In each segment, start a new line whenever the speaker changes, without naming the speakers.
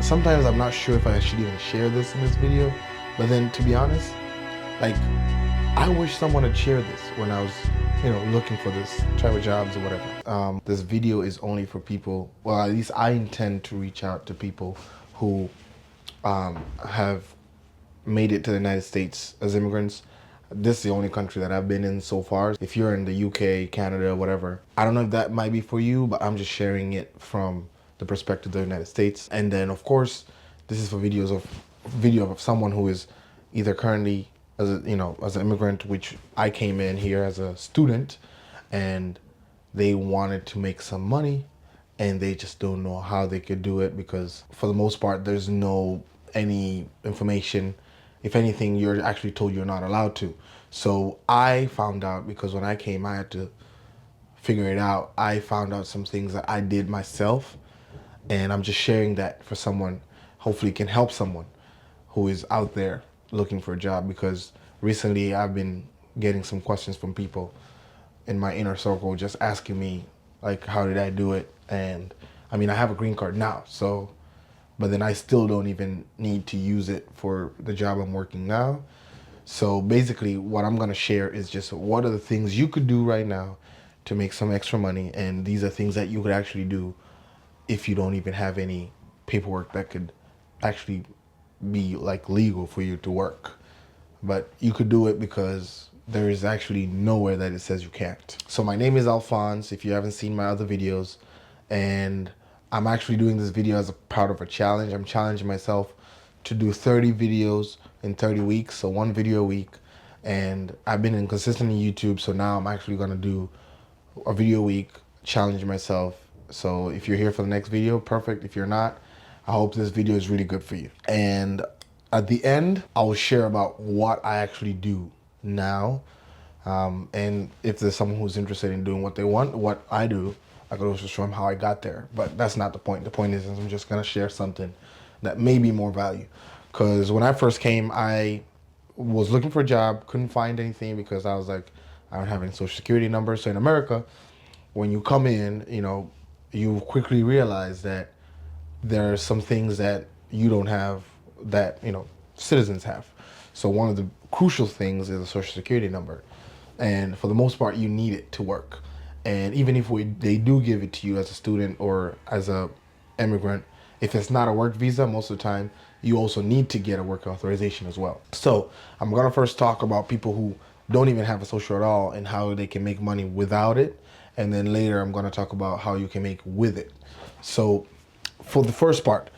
sometimes I'm not sure if I should even share this in this video, but then to be honest, like, I wish someone had shared this when I was, looking for this type of jobs or whatever. This video is only for people, well, at least I intend to reach out to people who have made it to the United States as immigrants. This is the only country that I've been in so far. If you're in the UK, Canada, whatever, I don't know if that might be for you, but I'm just sharing it from the perspective of the United States. And then of course, this is for video of someone who is either currently as an immigrant, which I came in here as a student, and they wanted to make some money and they just don't know how they could do it because for the most part there's no any information. If anything, you're actually told you're not allowed to. So I found out, because when I came I had to figure it out. I found out some things that I did myself, and I'm just sharing that for someone. Hopefully it can help someone who is out there looking for a job, because recently I've been getting some questions from people in my inner circle just asking me, like, how did I do it? And I mean, I have a green card now, so, but then I still don't even need to use it for the job I'm working now. So basically what I'm gonna share is just what are the things you could do right now to make some extra money, and these are things that you could actually do if you don't even have any paperwork that could actually be like legal for you to work. But you could do it because there is actually nowhere that it says you can't. So my name is Alphonse, if you haven't seen my other videos, and I'm actually doing this video as a part of a challenge. I'm challenging myself to do 30 videos in 30 weeks, so one video a week. And I've been inconsistent in YouTube, so now I'm actually gonna do a video a week, challenging myself. So if you're here for the next video, perfect. If you're not, I hope this video is really good for you. And at the end, I will share about what I actually do now. And if there's someone who's interested in doing what they want, what I do, I could also show them how I got there. But that's not the point. The point is I'm just gonna share something that may be more value. Because when I first came, I was looking for a job, couldn't find anything because I was like, I don't have any social security numbers. So in America, when you come in, you quickly realize that there are some things that you don't have that, citizens have. So one of the crucial things is a social security number. And for the most part, you need it to work. And even if they do give it to you as a student or as a immigrant, if it's not a work visa, most of the time, you also need to get a work authorization as well. So I'm gonna first talk about people who don't even have a social at all and how they can make money without it. And then later I'm gonna talk about how you can make with it. So for the first part,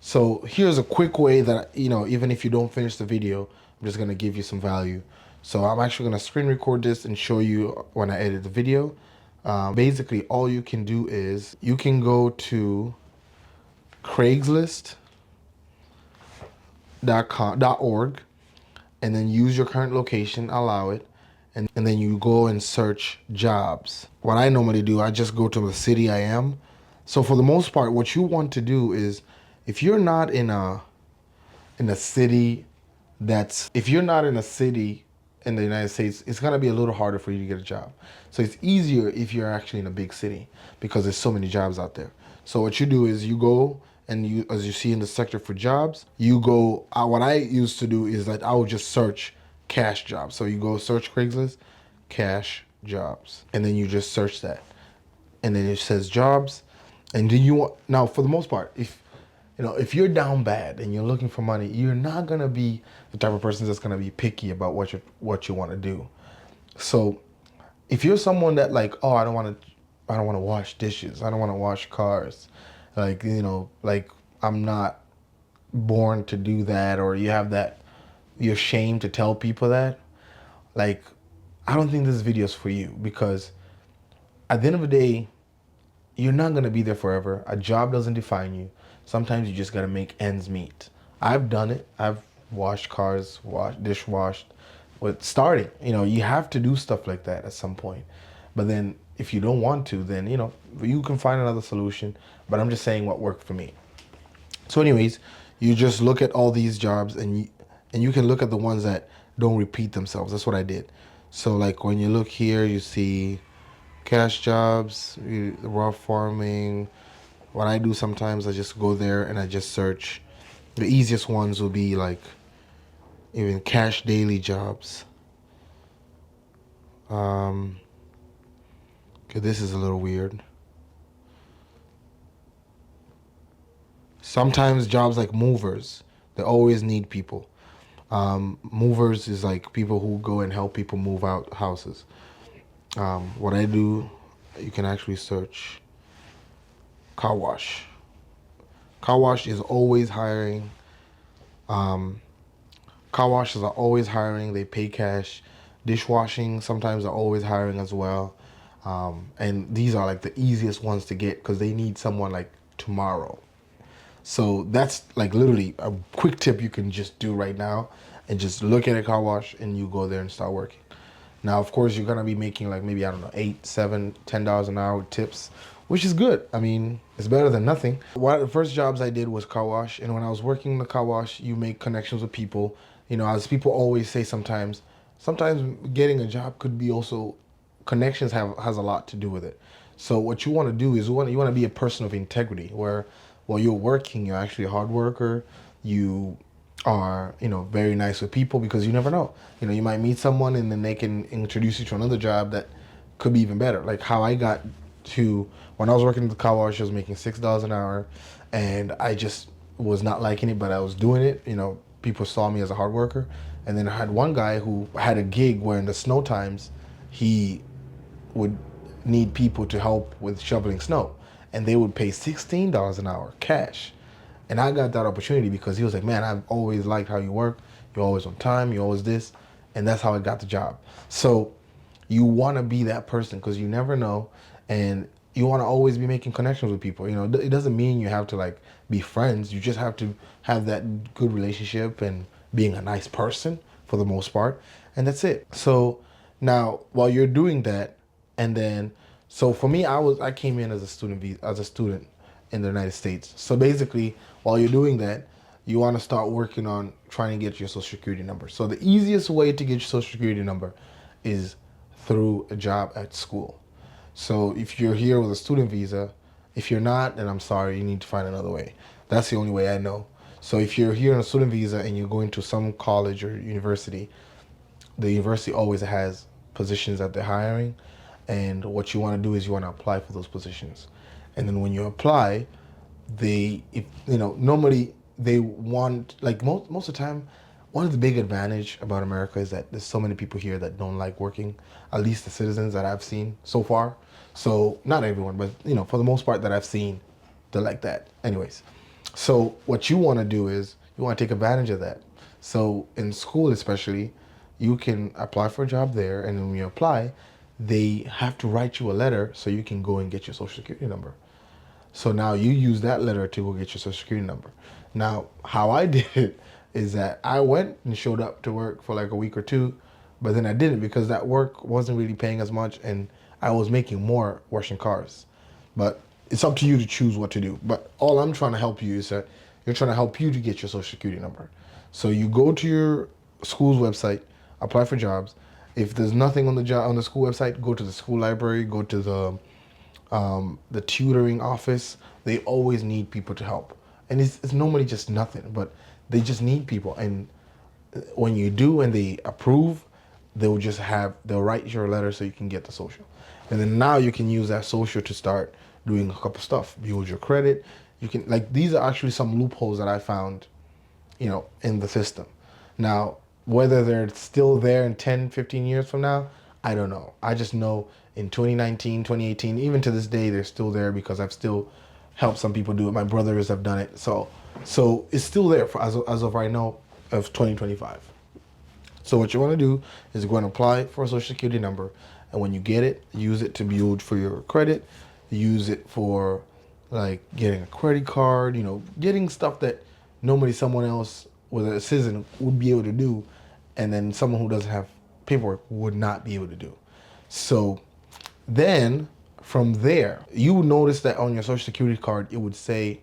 so here's a quick way that, even if you don't finish the video, I'm just gonna give you some value. So I'm actually gonna screen record this and show you when I edit the video. Basically, all you can do is you can go to Craigslist.org and then use your current location, allow it, and then you go and search jobs. What I normally do, I just go to the city I am. So for the most part, what you want to do is, if you're not in a city if you're not in a city in the United States, it's gonna be a little harder for you to get a job. So it's easier if you're actually in a big city because there's so many jobs out there. So what you do is you go and as you see in the sector for jobs, you go, what I used to do is that I would just search cash jobs. So you go search Craigslist, cash jobs, and then you just search that. And then it says jobs. And then now for the most part, if you're down bad and you're looking for money, you're not gonna be the type of person that's gonna be picky about what you want to do. So if you're someone that like, oh, I don't want to wash dishes, I don't want to wash cars, like, like I'm not born to do that, or you have that, you're ashamed to tell people that, like, I don't think this video is for you, because at the end of the day, you're not gonna be there forever. A job doesn't define you. Sometimes you just gotta make ends meet. I've done it. I've washed cars, dishwashed. But starting, you have to do stuff like that at some point. But then if you don't want to, then, you can find another solution. But I'm just saying what worked for me. So anyways, you just look at all these jobs and you can look at the ones that don't repeat themselves. That's what I did. So like when you look here, you see cash jobs, raw farming, what I do sometimes, I just go there and I just search. The easiest ones will be like even cash daily jobs. Okay, this is a little weird. Sometimes jobs like movers, they always need people. Movers is like people who go and help people move out houses. What I do, you can actually search car wash. Car wash is always hiring. Car washes are always hiring. They pay cash. Dishwashing sometimes are always hiring as well. And these are like the easiest ones to get because they need someone like tomorrow. So that's like literally a quick tip you can just do right now and just look at a car wash and you go there and start working. Now, of course, you're gonna be making like maybe, I don't know, $8, $7, $10 an hour with tips, which is good. I mean, it's better than nothing. One of the first jobs I did was car wash, and when I was working in the car wash, you make connections with people. You know, as people always say sometimes getting a job could be also connections has a lot to do with it. So what you want to do is you want to be a person of integrity where while you're working, you're actually a hard worker. You are, very nice with people because you never know. You might meet someone and then they can introduce you to another job that could be even better. Like how I got to when I was working at the car wash, I was making $6 an hour, and I just was not liking it, but I was doing it. People saw me as a hard worker, and then I had one guy who had a gig where in the snow times, he would need people to help with shoveling snow, and they would pay $16 an hour cash. And I got that opportunity because he was like, man, I've always liked how you work. You're always on time. You're always this. And that's how I got the job. So you want to be that person because you never know. And you want to always be making connections with people. It doesn't mean you have to like be friends. You just have to have that good relationship and being a nice person for the most part. And that's it. So now while you're doing that, and then, so for me, I came in as a student in the United States. So basically, while you're doing that, you want to start working on trying to get your social security number. So the easiest way to get your social security number is through a job at school. So if you're here with a student visa, if you're not, then I'm sorry, you need to find another way. That's the only way I know. So if you're here on a student visa and you're going to some college or university, the university always has positions that they're hiring. And what you want to do is you want to apply for those positions. And then when you apply, normally they want, like most of the time, one of the big advantage about America is that there's so many people here that don't like working, at least the citizens that I've seen so far. So not everyone, but for the most part that I've seen, they're like that. Anyways, so what you want to do is you want to take advantage of that. So in school especially, you can apply for a job there, and when you apply, they have to write you a letter so you can go and get your social security number. So now you use that letter to go get your social security number. Now, how I did it is that I went and showed up to work for like a week or two, but then I didn't because that work wasn't really paying as much and I was making more washing cars. But it's up to you to choose what to do. But all I'm trying to help you is that you're trying to help you to get your social security number. So you go to your school's website, apply for jobs. If there's nothing on the school website, go to the school library, go to the tutoring office. They always need people to help, and it's normally just nothing, but they just need people. And when you do and they approve, they'll write your letter so you can get the social, and then now you can use that social to start doing a couple stuff, build your credit. You can these are actually some loopholes that I found, in the system. Now, whether they're still there in 10, 15 years from now, I don't know. I just know in 2019, 2018, even to this day, they're still there because I've still helped some people do it. My brothers have done it. So it's still there as of right now of 2025. So what you want to do is go and apply for a social security number. And when you get it, use it to build for your credit. Use it for like getting a credit card, getting stuff that normally someone else with a citizen would be able to do, and then someone who doesn't have paperwork would not be able to do. So then from there, you would notice that on your social security card, it would say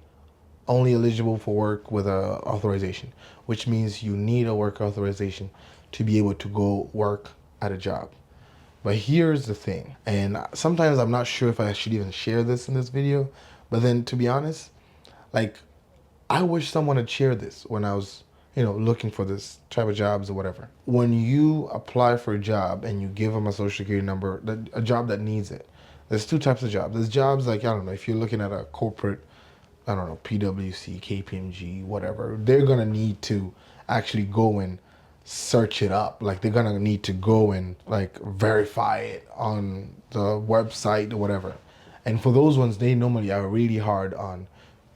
only eligible for work with a authorization, which means you need a work authorization to be able to go work at a job. But here's the thing, and sometimes I'm not sure if I should even share this in this video, But then to be honest, like I wish someone had shared this when I was, looking for this type of jobs or whatever. When you apply for a job and you give them a social security number, a job that needs it, there's two types of jobs. There's jobs like, I don't know, if you're looking at a corporate, I don't know, PwC, KPMG, whatever, they're going to need to actually go and search it up. Like they're going to need to go and like verify it on the website or whatever. And for those ones, they normally are really hard on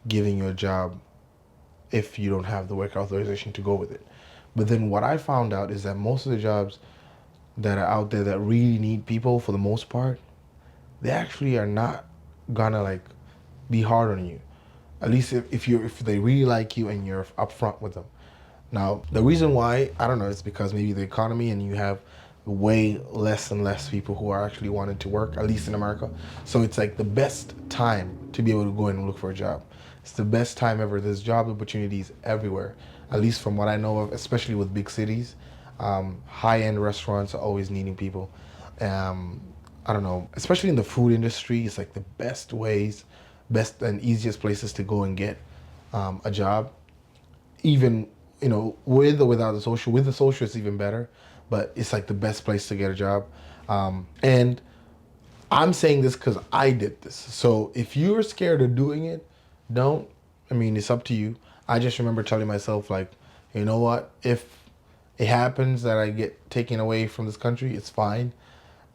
giving you a job if you don't have the work authorization to go with it. But then what I found out is that most of the jobs that are out there that really need people, for the most part, they actually are not gonna like be hard on you. At least if they really like you and you're upfront with them. Now the reason why, I don't know, it's because maybe the economy and you have way less and less people who are actually wanting to work, at least in America. So it's like the best time to be able to go in and look for a job. It's the best time ever. There's job opportunities everywhere, at least from what I know of, especially with big cities. High-end restaurants are always needing people. I don't know, especially in the food industry, it's like the best and easiest places to go and get a job. Even, with or without the social. With the social, it's even better, but it's like the best place to get a job. And I'm saying this because I did this. So if you're scared of doing it, don't. I mean, it's up to you. I just remember telling myself, like, you know what? If it happens that I get taken away from this country, it's fine.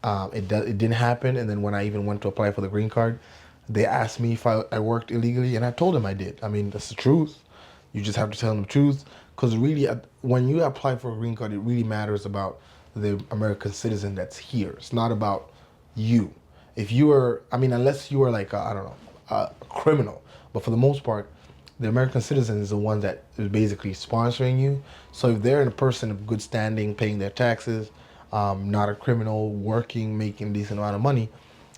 It didn't happen. And then when I even went to apply for the green card, they asked me if I worked illegally, and I told them I did. I mean, that's the truth. You just have to tell them the truth. Because really, when you apply for a green card, it really matters about the American citizen that's here. It's not about you. If you are, I mean, unless you are like, a criminal. But for the most part, the American citizen is the one that is basically sponsoring you. So if they're a person of good standing, paying their taxes, not a criminal, working, making a decent amount of money,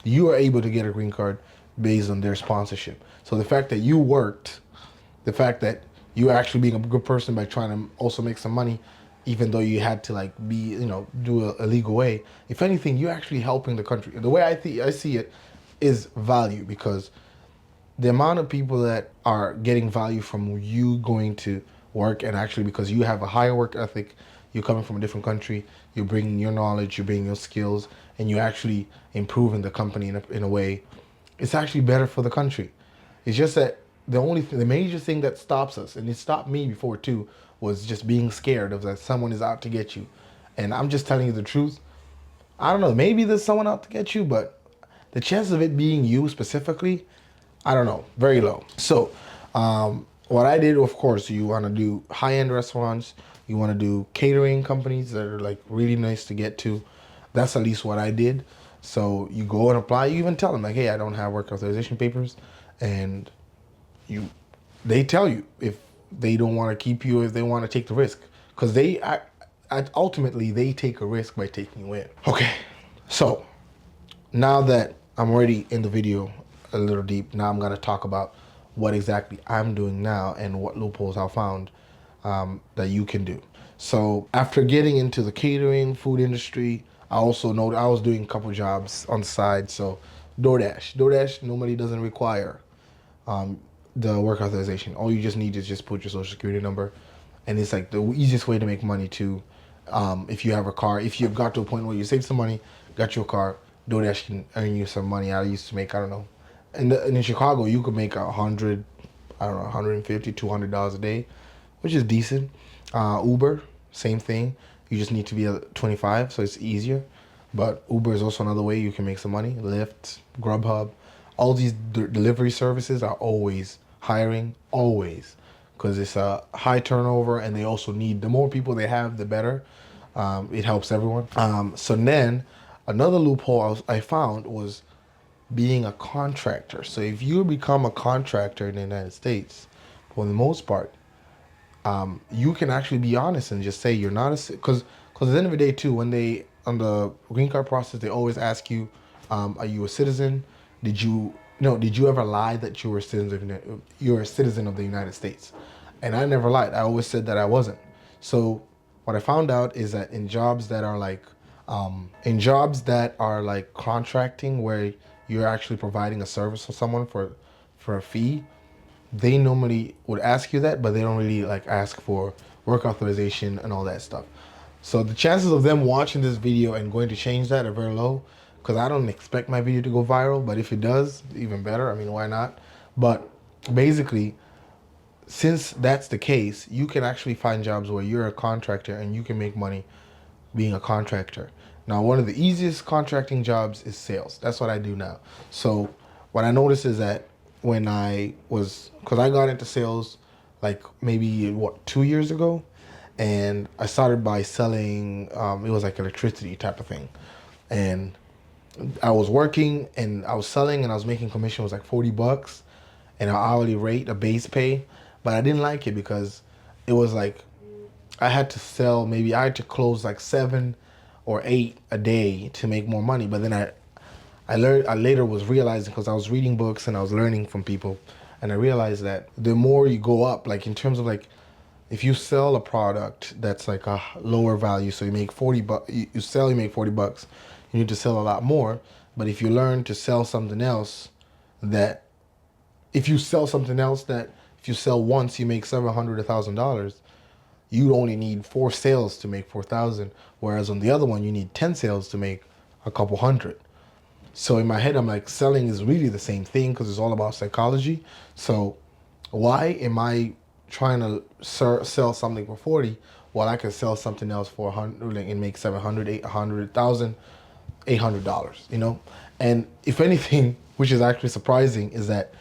you are able to get a green card based on their sponsorship. So the fact that you worked, the fact that you actually being a good person by trying to also make some money, even though you had to like be, do a legal way, if anything, you're actually helping the country. The way I see it is value, because the amount of people that are getting value from you going to work, and actually because you have a higher work ethic, you're coming from a different country, you're bringing your knowledge, you're bringing your skills, and you're actually improving the company in a way, it's actually better for the country. It's just that the major thing that stops us, and it stopped me before too, was just being scared of that someone is out to get you. And I'm just telling you the truth. I don't know, maybe there's someone out to get you, but the chance of it being you specifically, I don't know, very low. So what I did, of course, you want to do high-end restaurants, you want to do catering companies that are like really nice to get to. That's at least what I did. So you go and apply, you even tell them like, hey, I don't have work authorization papers, and they tell you if they don't want to keep you, if they want to take the risk, because ultimately they take a risk by taking you in. Okay, so now that I'm already in the video a little deep, now I'm gonna talk about what exactly I'm doing now and what loopholes I found that you can do. So after getting into the catering food industry, I also know I was doing a couple jobs on the side. So DoorDash normally doesn't require the work authorization. All you just need is just put your social security number, and it's like the easiest way to make money too. If you have a car, if you've got to a point where you save some money, got your car, DoorDash can earn you some money. I used to make, I don't know, and in Chicago you could make $150, $200 a day, which is decent. Uber, same thing. You just need to be 25, so it's easier. But Uber is also another way you can make some money. Lyft, Grubhub, all these delivery services are always hiring, always, because it's a high turnover, and they also need, the more people they have, the better. It helps everyone. So then another loophole I found was being a contractor. So if you become a contractor in the United States, for the most part, you can actually be honest and just say you're not because at the end of the day too, when they on the green card process, they always ask you, are you a citizen? Did you ever lie that you were a citizen of the United States? And I never lied. I always said that I wasn't. So what I found out is that in jobs that are like contracting, where you're actually providing a service for someone for a fee, they normally would ask you that, but they don't really like ask for work authorization and all that stuff. So the chances of them watching this video and going to change that are very low, because I don't expect my video to go viral, but if it does, even better. I mean, why not? But basically, since that's the case, you can actually find jobs where you're a contractor and you can make money being a contractor. Now, one of the easiest contracting jobs is sales. That's what I do now. So what I noticed is that when because I got into sales like maybe 2 years ago, and I started by selling, it was like electricity type of thing. And I was working and I was selling and I was making commission. It was like $40 and an hourly rate, a base pay. But I didn't like it because it was like I had to sell, maybe I had to close like 7 or 8 a day to make more money. But then I later was realizing, because I was reading books and I was learning from people, and I realized that the more you go up, like in terms of like, if you sell a product that's like a lower value, so you make $40, you make $40, you need to sell a lot more. But if you learn to sell something else that, if you sell something else that, if you sell once, you make $700, $1,000, you only need 4 sales to make 4,000. Whereas on the other one, you need 10 sales to make a couple hundred. So in my head, I'm like, selling is really the same thing because it's all about psychology. So why am I trying to sell something for 40 while I can sell something else for 100 and make 700, 800, $800, you know? And if anything, which is actually surprising, is that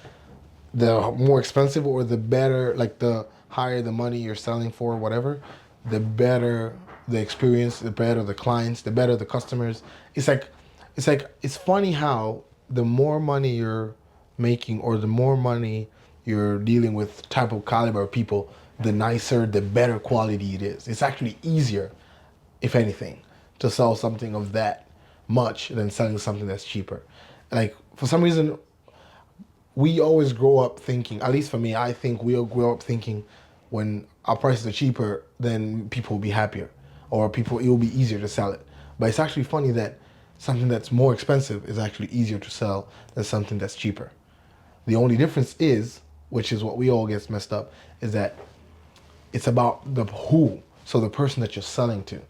the more expensive or the better, like the higher the money you're selling for, whatever, the better the experience, the better the clients, the better the customers. It's funny how the more money you're making or the more money you're dealing with type of caliber of people, the nicer, the better quality it is. It's actually easier, if anything, to sell something of that much than selling something that's cheaper. Like, for some reason, we always grow up thinking, at least for me, I think we'll grow up thinking when our prices are cheaper, then people will be happier, or it will be easier to sell it. But it's actually funny that something that's more expensive is actually easier to sell than something that's cheaper. The only difference is, which is what we all get messed up, is that it's about the who. So the person that you're selling to.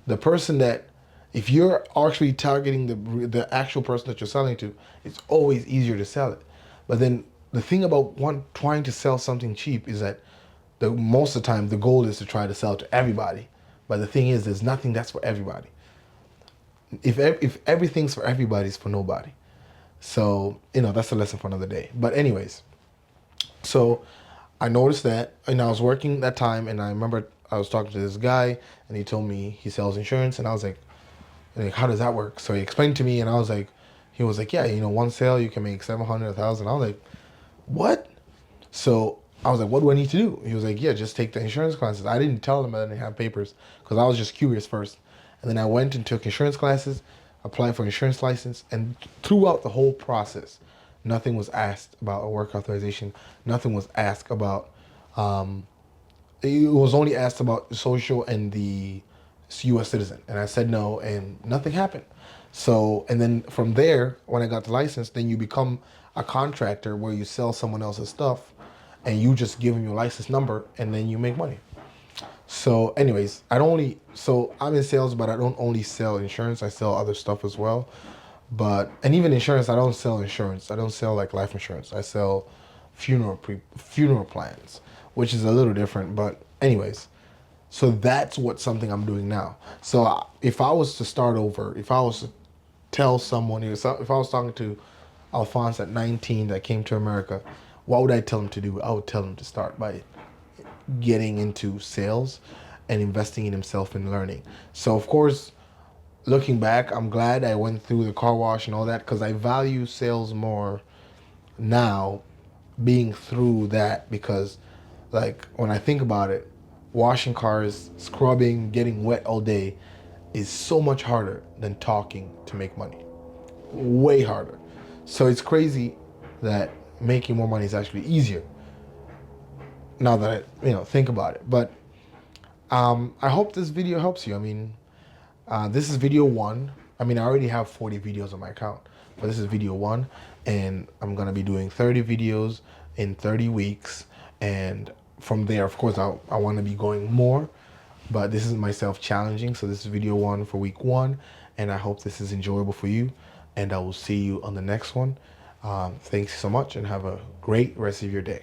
The person that, if you're actually targeting the actual person that you're selling to, it's always easier to sell it. But then the thing about trying to sell something cheap is that most of the time the goal is to try to sell to everybody. But the thing is, there's nothing that's for everybody. If everything's for everybody, it's for nobody. So, that's a lesson for another day. But anyways, so I noticed that, and I was working that time, and I remember I was talking to this guy, and he told me he sells insurance, and I was like, how does that work? So he explained to me, and he was like, yeah, one sale you can make 700, 1,000. I was like, what? So I was like, what do I need to do? He was like, yeah, just take the insurance classes. I didn't tell him I didn't have papers because I was just curious first. And then I went and took insurance classes, applied for insurance license, and throughout the whole process, nothing was asked about a work authorization. Nothing was asked about, it was only asked about social and the U.S. citizen. And I said no, and nothing happened. So, and then from there, when I got the license, then you become a contractor where you sell someone else's stuff and you just give them your license number and then you make money. So anyways, I'm in sales, but I don't only sell insurance. I sell other stuff as well. And even insurance, I don't sell insurance. I don't sell like life insurance. I sell funeral plans, which is a little different. But anyways, so that's something I'm doing now. So if I was to start over, if I was to tell someone, if I was talking to Alphonse at 19 that came to America, what would I tell him to do? I would tell him to start by getting into sales and investing in himself and learning. So of course, looking back, I'm glad I went through the car wash and all that, because I value sales more now being through that, because like when I think about it, washing cars, scrubbing, getting wet all day is so much harder than talking to make money. Way harder. So it's crazy that making more money is actually easier now that I think about it. But I hope this video helps you. I mean, this is video 1. I mean, I already have 40 videos on my account, but this is video one, and I'm gonna be doing 30 videos in 30 weeks. And from there, of course, I want to be going more, but this is myself challenging. So this is video one for week one, and I hope this is enjoyable for you. And I will see you on the next one. Thanks so much, and have a great rest of your day.